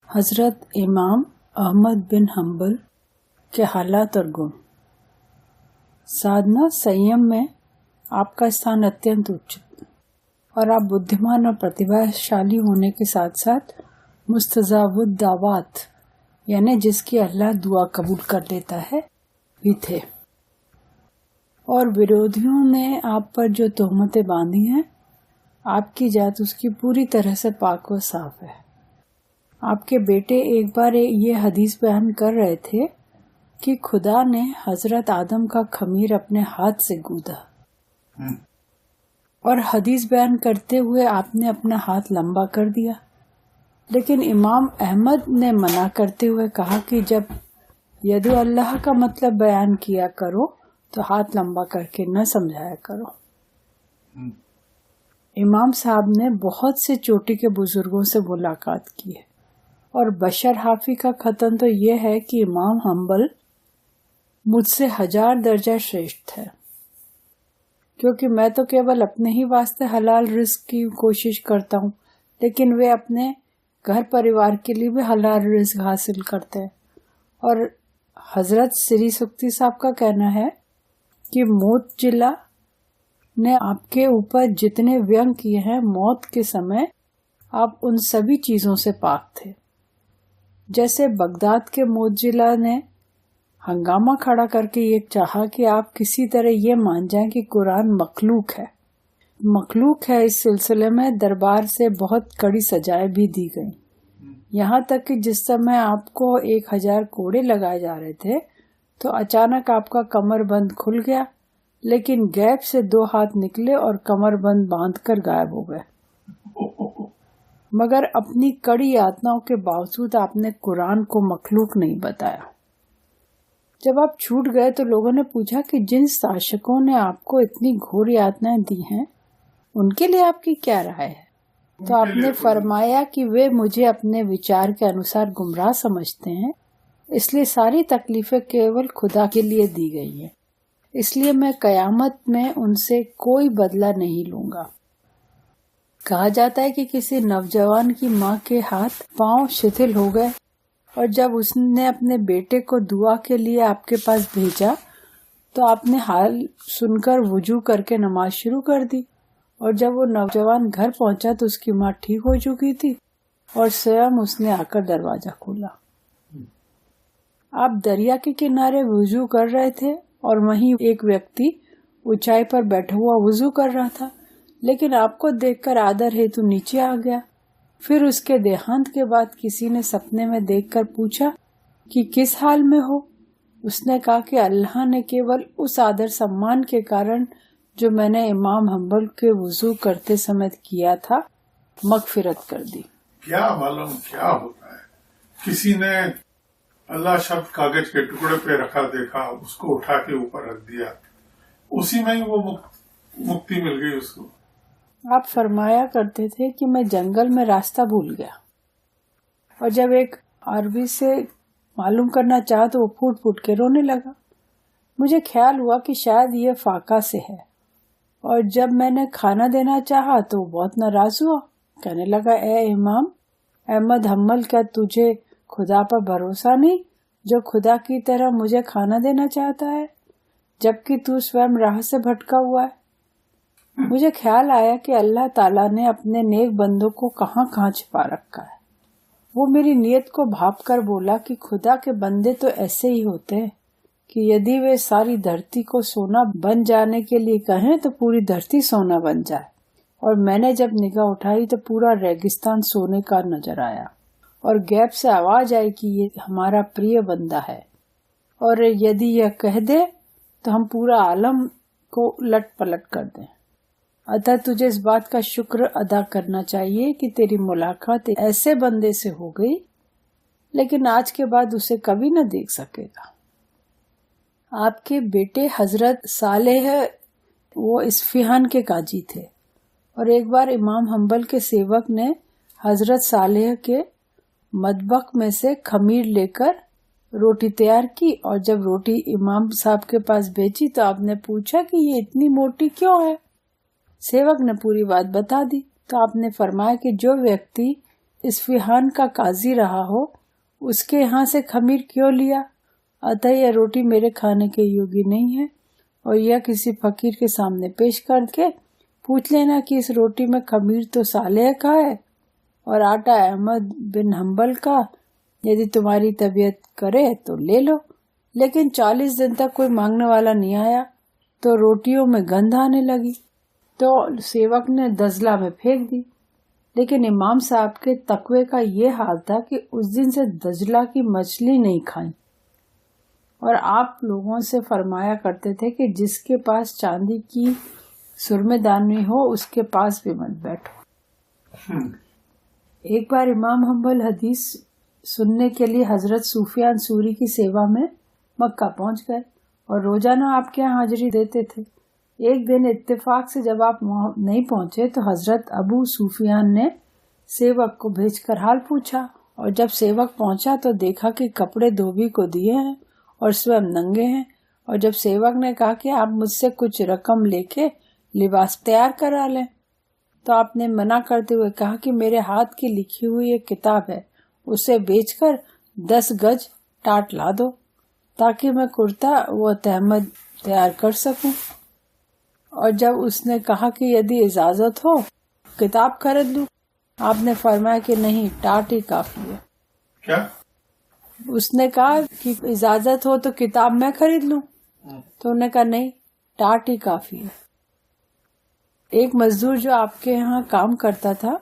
حضرت امام احمد بن حنبل کے حالات اور گن۔ سادھنا سیم میں آپ کا استھان اتنت اچت اور آپ بدھمان اور پرتیبھاشالی ہونے کے ساتھ ساتھ مستجاب الدعوات یعنی جس کی اللہ دعا قبول کر لیتا ہے بھی تھے، اور ورودھیوں نے آپ پر جو تہمتیں باندھی ہیں آپ کی ذات اس کی پوری طرح سے پاک و صاف ہے۔ آپ کے بیٹے ایک بار یہ حدیث بیان کر رہے تھے کہ خدا نے حضرت آدم کا خمیر اپنے ہاتھ سے گودا، اور حدیث بیان کرتے ہوئے آپ نے اپنا ہاتھ لمبا کر دیا، لیکن امام احمد نے منع کرتے ہوئے کہا کہ جب یدو اللہ کا مطلب بیان کیا کرو تو ہاتھ لمبا کر کے نہ سمجھایا کرو۔ امام صاحب نے بہت سے چوٹی کے بزرگوں سے ملاقات کی ہے، اور بشر حافی کا ختم تو یہ ہے کہ امام حنبل مجھ سے 1000 درجہ شریشٹھ ہے، کیونکہ میں تو کیول اپنے ہی واسطے حلال رزق کی کوشش کرتا ہوں، لیکن وہ اپنے گھر پریوار کے لیے بھی حلال رزق حاصل کرتے ہیں۔ اور حضرت سری سکتی صاحب کا کہنا ہے کہ موت جلا نے آپ کے اوپر جتنے وینگ کیے ہیں، موت کے سمے آپ ان سبھی چیزوں سے پاک تھے۔ جیسے بغداد کے موتزلہ نے ہنگامہ کھڑا کر کے یہ چاہا کہ آپ کسی طرح یہ مان جائیں کہ قرآن مخلوق ہے، اس سلسلے میں دربار سے بہت کڑی سزائیں بھی دی گئیں، یہاں تک کہ جس سمے آپ کو 1000 کوڑے لگائے جا رہے تھے تو اچانک آپ کا کمر بند کھل گیا، لیکن گیپ سے 2 ہاتھ نکلے اور کمر بند باندھ کر غائب ہو گئے، مگر اپنی کڑی یاتناؤں کے باوجود آپ نے قرآن کو مخلوق نہیں بتایا۔ جب آپ چھوٹ گئے تو لوگوں نے پوچھا کہ جن شاشکوں نے آپ کو اتنی گھور یاتنائیں دی ہیں ان کے لیے آپ کی کیا رائے ہے؟ تو آپ نے فرمایا کہ وہ مجھے اپنے وچار کے انوسار گمراہ سمجھتے ہیں، اس لیے ساری تکلیفیں کیول خدا کے لیے دی گئی ہیں، اس لیے میں قیامت میں ان سے کوئی بدلہ نہیں لوں گا۔ کہا جاتا ہے کہ کسی نوجوان کی ماں کے ہاتھ پاؤں شتھل ہو گئے، اور جب اس نے اپنے بیٹے کو دعا کے لیے آپ کے پاس بھیجا تو آپ نے حال سن کر وضو کر کے نماز شروع کر دی، اور جب وہ نوجوان گھر پہنچا تو اس کی ماں ٹھیک ہو چکی تھی اور سویم اس نے آ کر دروازہ کھولا۔ آپ دریا کے کنارے وضو کر رہے تھے اور وہیں ایک ویکتی اونچائی پر بیٹھا ہوا وضو کر رہا تھا، لیکن آپ کو دیکھ کر آدر ہیتو نیچے آ گیا۔ پھر اس کے دیہانت کے بعد کسی نے سپنے میں دیکھ کر پوچھا کہ کس حال میں ہو؟ اس نے کہا کہ اللہ نے کیول اس آدر سمان کے کارن جو میں نے امام حنبل کے وضو کرتے سمے کیا تھا مغفرت کر دی۔ کیا معلوم کیا ہوتا ہے، کسی نے اللہ شبد کاغذ کے ٹکڑے پہ رکھا، دیکھا، اس کو اٹھا کے اوپر رکھ دیا، اسی میں ہی وہ مکتی مل گئی اس کو۔ آپ فرمایا کرتے تھے کہ میں جنگل میں راستہ بھول گیا، اور جب ایک عربی سے معلوم کرنا چاہا تو وہ پھوٹ پھوٹ کے رونے لگا۔ مجھے خیال ہوا کہ شاید یہ فاقہ سے ہے، اور جب میں نے کھانا دینا چاہا تو وہ بہت ناراض ہوا، کہنے لگا اے امام احمد حنبل، کیا تجھے خدا پر بھروسہ نہیں جو خدا کی طرح مجھے کھانا دینا چاہتا ہے جبکہ تو سویم راہ سے بھٹکا ہوا ہے؟ مجھے خیال آیا کہ اللہ تعالیٰ نے اپنے نیک بندوں کو کہاں کہاں چھپا رکھا ہے۔ وہ میری نیت کو بھاپ کر بولا کہ خدا کے بندے تو ایسے ہی ہوتے ہیں کہ یدی وہ ساری دھرتی کو سونا بن جانے کے لیے کہیں تو پوری دھرتی سونا بن جائے، اور میں نے جب نگاہ اٹھائی تو پورا ریگستان سونے کا نظر آیا، اور گیپ سے آواز آئی کہ یہ ہمارا پریہ بندہ ہے، اور یدی یہ کہہ دے تو ہم پورا عالم کو لٹ پلٹ کر دیں۔ اتھا تجھے اس بات کا شکر ادا کرنا چاہیے کہ تیری ملاقات ایسے بندے سے ہو گئی، لیکن آج کے بعد اسے کبھی نہ دیکھ سکے گا۔ آپ کے بیٹے حضرت صالح وہ اصفہان کے قاضی تھے، اور ایک بار امام حنبل کے سیوک نے حضرت صالح کے مطبخ میں سے خمیر لے کر روٹی تیار کی، اور جب روٹی امام صاحب کے پاس بھیجی تو آپ نے پوچھا کہ یہ اتنی موٹی کیوں ہے؟ سیوک نے پوری بات بتا دی تو آپ نے فرمایا کہ جو ویکتی اصفہان کا قاضی رہا ہو اس کے یہاں سے خمیر کیوں لیا؟ اتہ یہ روٹی میرے کھانے کے یوگی نہیں ہے، اور یہ کسی فقیر کے سامنے پیش کر کے پوچھ لینا کہ اس روٹی میں خمیر تو صالح کا ہے اور آٹا احمد بن حنبل کا، یدی تمہاری طبیعت کرے تو لے لو۔ لیکن 40 دن تک کوئی مانگنے والا نہیں آیا تو روٹیوں میں گندھ آنے لگی، تو سیوک نے دزلہ میں پھینک دی۔ لیکن امام صاحب کے تقوی کا یہ حال تھا کہ اس دن سے دجلہ کی مچھلی نہیں کھائیں، اور آپ لوگوں سے فرمایا کرتے تھے کہ جس کے پاس چاندی کی سرمے دانی ہو اس کے پاس بھی مت بیٹھو۔ ایک بار امام حنبل حدیث سننے کے لیے حضرت سفیان ثوری کی سیوا میں مکہ پہنچ گئے اور روزانہ آپ کے یہاں حاضری دیتے تھے۔ ایک دن اتفاق سے جب آپ وہاں نہیں پہنچے تو حضرت ابو سفیان نے سیوک کو بھیج کر حال پوچھا، اور جب سیوک پہنچا تو دیکھا کہ کپڑے دھوبی کو دیے ہیں اور سویم ننگے ہیں، اور جب سیوک نے کہا کہ آپ مجھ سے کچھ رقم لے کے لباس تیار کرا لیں تو آپ نے منع کرتے ہوئے کہا کہ میرے ہاتھ کی لکھی ہوئی ایک کتاب ہے، اسے بیچ کر 10 گج ٹاٹ لا دو تاکہ میں کرتا و تحمد تیار کر سکوں۔ اور جب اس نے کہا کہ یدی اجازت ہو کتاب خرید لوں، آپ نے فرمایا کہ نہیں، ٹاٹ ہی کافی ہے۔ کیا؟ اس نے کہا کہ اجازت ہو تو کتاب میں خرید لوں، تو انہوں نے کہا نہیں، ٹاٹ ہی کافی ہے۔ ایک مزدور جو آپ کے یہاں کام کرتا تھا،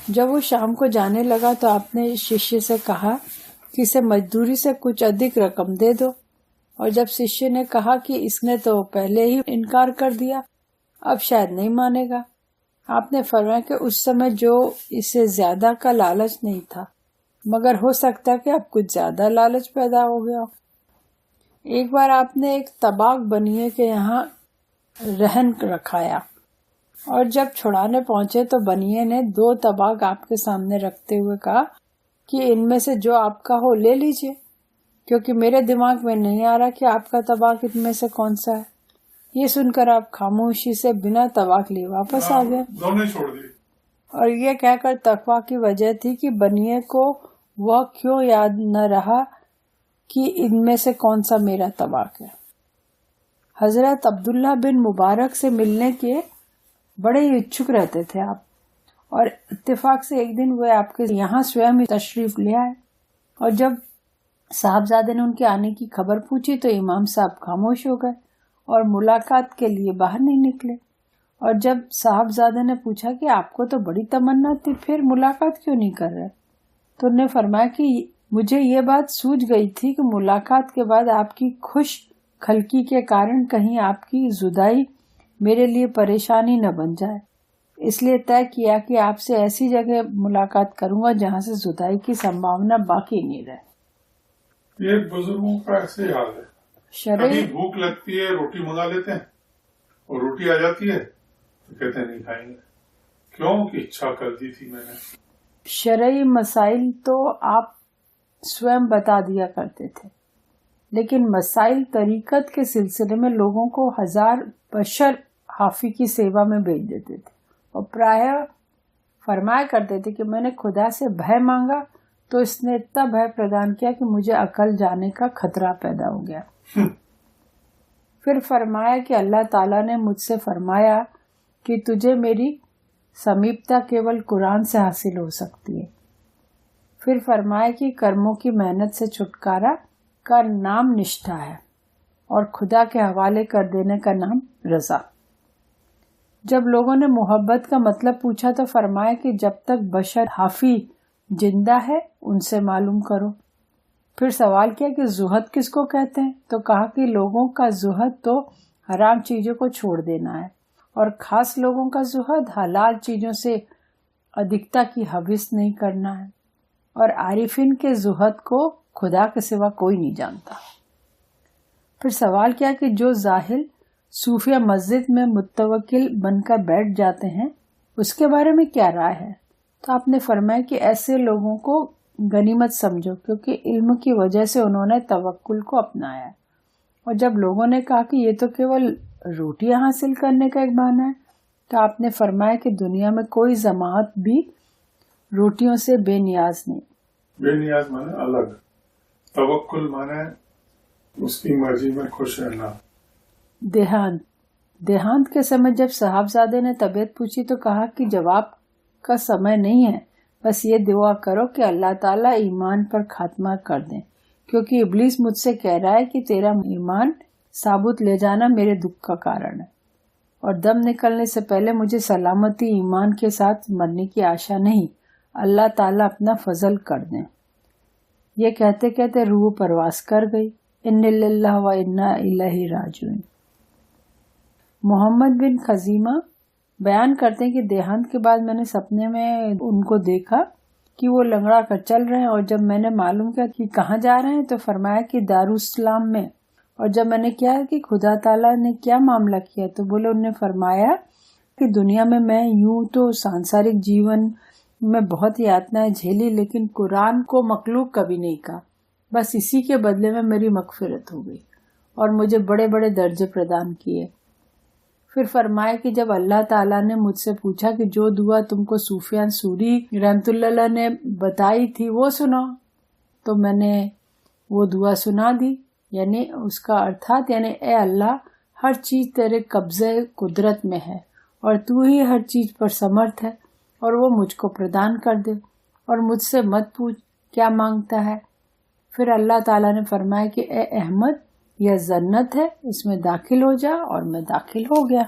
جب وہ شام کو جانے لگا تو آپ نے شیشے سے کہا کہ اسے مزدوری سے کچھ ادھک رقم دے دو، اور جب شیشے نے کہا کہ اس نے تو پہلے ہی انکار کر دیا، اب شاید نہیں مانے گا، آپ نے فرمایا کہ اس سمے جو اسے زیادہ کا لالچ نہیں تھا، مگر ہو سکتا کہ اب کچھ زیادہ لالچ پیدا ہو گیا۔ ایک بار آپ نے ایک طباق بنیے کے یہاں رہن رکھایا، اور جب چھڑانے پہنچے تو بنیے نے 2 طباق آپ کے سامنے رکھتے ہوئے کہا کہ ان میں سے جو آپ کا ہو لے لیجئے، کیونکہ میرے دماغ میں نہیں آ رہا کہ آپ کا طباق ان میں سے کون سا ہے۔ یہ سن کر آپ خاموشی سے بنا طباق لیے واپس آ گئے، دونوں چھوڑ دی۔ اور یہ کہہ کر تقویٰ کی وجہ تھی کہ بنیے کو وہ کیوں یاد نہ رہا کہ ان میں سے کون سا میرا طباق ہے۔ حضرت عبداللہ بن مبارک سے ملنے کے بڑے ہی اچھک رہتے تھے آپ، اور اتفاق سے ایک دن وہ آپ کے یہاں سویم ہی تشریف لے آئے، اور جب صاحبزادے نے ان کے آنے کی خبر پوچھی تو امام صاحب خاموش ہو گئے اور ملاقات کے لیے باہر نہیں نکلے، اور جب صاحبزادے نے پوچھا کہ آپ کو تو بڑی تمنا تھی، پھر ملاقات کیوں نہیں کر رہے، تو انہوں نے فرمایا کہ مجھے یہ بات سوجھ گئی تھی کہ ملاقات کے بعد آپ کی خوش خلقی کے کارن کہیں آپ کی زدائی میرے لیے پریشانی نہ بن جائے، اس لیے طے کیا کہ آپ سے ایسی جگہ ملاقات کروں گا جہاں سے زدائی کی سمبھاونا باقی نہیں رہے۔ یہ بزرگوں کا ایسے حال ہے، شرعی کبھی بھوک لگتی ہے روٹی منگا لیتے ہیں، اور روٹی آ جاتی ہے تو کہتے ہیں نہیں کھائیں گے، کیوں کہ اچھا کر دی تھی میں نے۔ شرعی مسائل تو آپ سویم بتا دیا کرتے تھے، لیکن مسائل طریقت کے سلسلے میں لوگوں کو 1000 بشر حافی کی سیوا میں بھیج دیتے تھے، اور پرایہ فرمایا کرتے تھے کہ میں نے خدا سے بھے مانگا تو اس نے اتنا بھے پردان کیا کہ مجھے عقل جانے کا خطرہ پیدا ہو گیا۔ پھر فرمایا کہ اللہ تعالیٰ نے مجھ سے فرمایا کہ تجھے میری سمیپتا کیول قرآن سے حاصل ہو سکتی ہے۔ پھر فرمایا کہ کرموں کی محنت سے چھٹکارا کا نام نشٹھا ہے، اور خدا کے حوالے کر دینے کا نام رضا۔ جب لوگوں نے محبت کا مطلب پوچھا تو فرمایا کہ جب تک بشر حافی زندہ ہے ان سے معلوم کرو۔ پھر سوال کیا کہ زہد کس کو کہتے ہیں، تو کہا کہ لوگوں کا زہد تو حرام چیزوں کو چھوڑ دینا ہے، اور خاص لوگوں کا زہد حلال چیزوں سے ادھکتا کی حوث نہیں کرنا ہے، اور عارفین کے زہد کو خدا کے سوا کوئی نہیں جانتا۔ پھر سوال کیا کہ جو زاہل صوفیہ مسجد میں متوکل بن کر بیٹھ جاتے ہیں اس کے بارے میں کیا رائے ہے، تو آپ نے فرمایا کہ ایسے لوگوں کو غنیمت سمجھو، کیونکہ علم کی وجہ سے انہوں نے توکل کو اپنایا ہے۔ اور جب لوگوں نے کہا کہ یہ تو کیول روٹیاں حاصل کرنے کا ایک بہانہ ہے، تو آپ نے فرمایا کہ دنیا میں کوئی جماعت بھی روٹیوں سے بے نیاز نہیں. بے نیاز مانے الگ، توکل مانے اس کی مرضی میں خوش رہنا. دیہانت کے سمے جب صاحبزادے نے طبیعت پوچھی تو کہا کہ جواب کا سمے نہیں ہے، بس یہ دعا کرو کہ اللہ تعالیٰ ایمان پر خاتمہ کر دیں، کیونکہ ابلیس مجھ سے کہہ رہا ہے کہ تیرا ایمان ثابت لے جانا میرے دکھ کا کارن ہے، اور دم نکلنے سے پہلے مجھے سلامتی ایمان کے ساتھ مرنے کی آشا نہیں، اللہ تعالیٰ اپنا فضل کر دیں. یہ کہتے کہتے روح پرواز کر گئی. ان للہ و انا الیہ راجعون. محمد بن خزیمہ بیان کرتے ہیں کہ دیہانت کے بعد میں نے سپنے میں ان کو دیکھا کہ وہ لنگڑا کر چل رہے ہیں، اور جب میں نے معلوم کیا کہ کہاں جا رہے ہیں تو فرمایا کہ دارالسلام میں. اور جب میں نے کیا کہ خدا تعالیٰ نے کیا معاملہ کیا تو بولے، انہوں نے فرمایا کہ دنیا میں یوں تو سانسارک جیون میں بہت یاتنائیں جھیلی، لیکن قرآن کو مخلوق کبھی نہیں کہا، بس اسی کے بدلے میں میری مغفرت ہو گئی اور مجھے بڑے بڑے درجے پردان کیے. پھر فرمایا کہ جب اللہ تعالیٰ نے مجھ سے پوچھا کہ جو دعا تم کو سفیان ثوری رحمۃ اللہ علیہ نے بتائی تھی وہ سناؤ، تو میں نے وہ دعا سنا دی. یعنی اس کا ارتھات یعنی اے اللہ، ہر چیز تیرے قبضے قدرت میں ہے اور تو ہی ہر چیز پر سمرتھ ہے، اور وہ مجھ کو پردان کر دے، اور مجھ سے مت پوچھ کیا مانگتا ہے. پھر اللہ تعالیٰ نے فرمایا کہ اے احمد، یہ جنت ہے، اس میں داخل ہو جا، اور میں داخل ہو گیا.